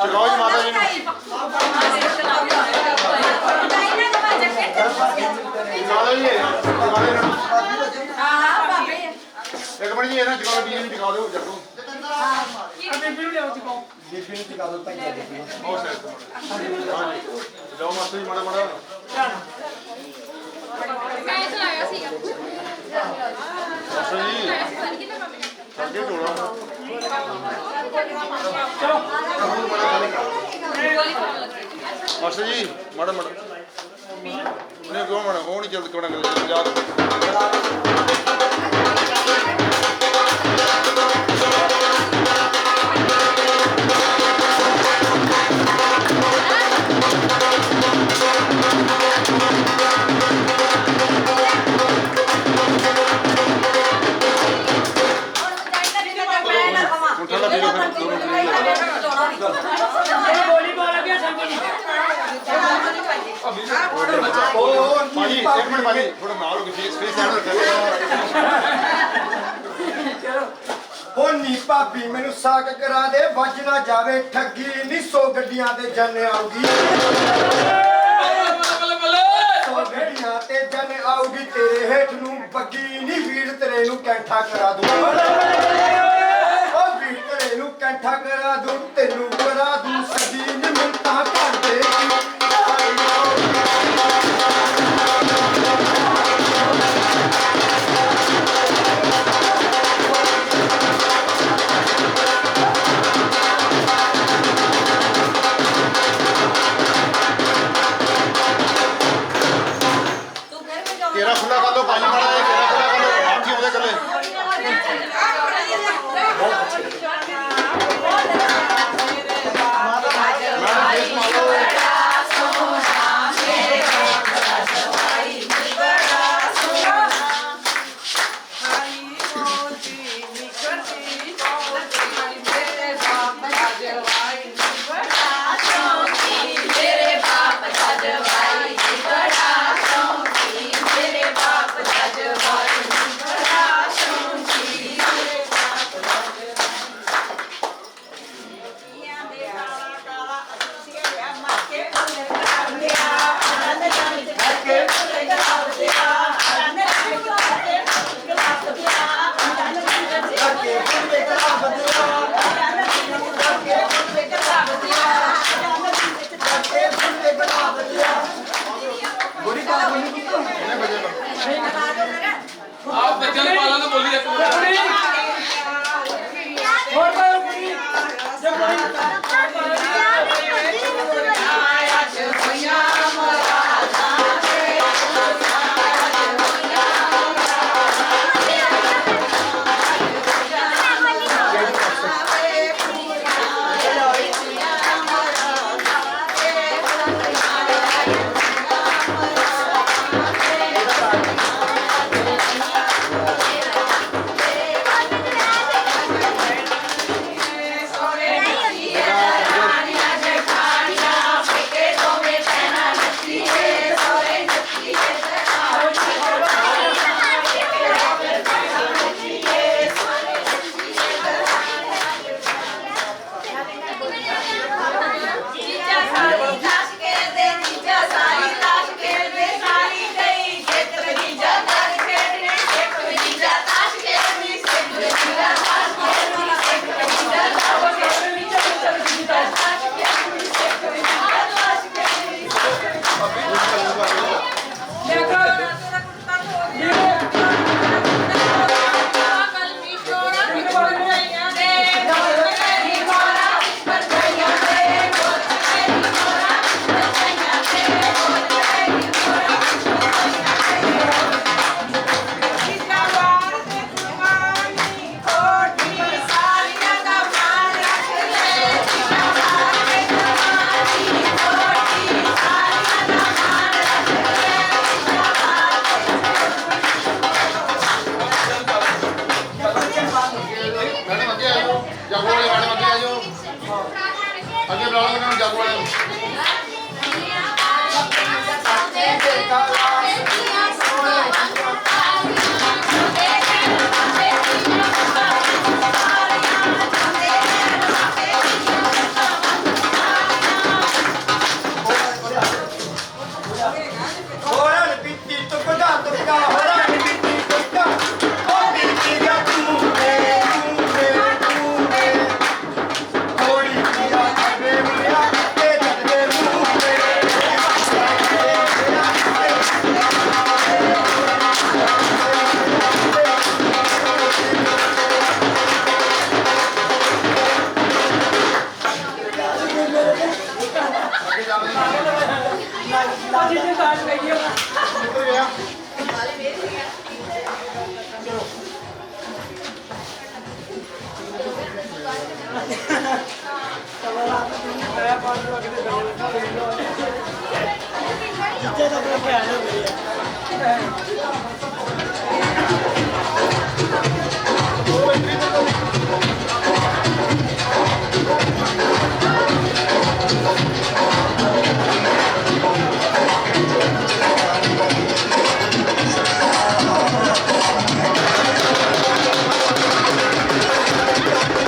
ਚਲਾਓ ਜੀ ਮਾਤਾ ਜੀ ਨੂੰ ਚਲਾਓ ਜੀ ਇੱਕ ਮਿੰਟ ਜੀ ਇਹਨਾਂ ਜਗਾਓ ਬੀਬੀ ਨੂੰ ਜਗਾ ਦਿਓ ਜੱਗੂ ਬੀਬੀ ਨੂੰ ਲਿਆਓ ਜਗਾਓ ਬੀਬੀ ਨੂੰ ਜਗਾ ਦਿਓ ਤਾਂ ਹੋਰ ਸਰ ਹਾਂਜੀ ਜਾਓ ਮਾਤਾ ਜੀ ਮਾੜਾ ਮਾੜਾ ਮੈਂ ਚਲਾਇਆ ਸੀਗਾ ਅੱਛਾ ਜੀ ਅੱਗੇ ਢੋਲਾ ਮਾਸਟਰ ਜੀ ਮਾੜਾ ਮਾੜਾ ਉਹਨੇ ਕਿਉਂ ਮਾੜਾ ਉਹ ਨਹੀਂ ਜਲਦ ਕਿਉਂ ਨਾ ਯਾਦ एक मिनट भाई थोड़ा माल हो गया फेस ऐड रखा हो नी भाभी मैनू साक करा दे वज ना जावे ठगी नी 100 गड्डियां ते जन आऊगी 100 गड्डियां ते जन आऊगी तेरे हेठ नू बग्गी नी वीर तेरे नू कैंठा करा दूं ओ वीर तेरे नू कैंठा करा दूं तेनू करा दूं सदी नी मिलता कर दे तेरा खुला कर दो पानी पड़ा है तेरा खुला कर दो आप क्यों कर ले आप बच्चों ने पाला तो बोलिए ਜਿੱਥੇ ਤੱਕ ਭੈਣ ਹੋ ਗਈ ਹੈ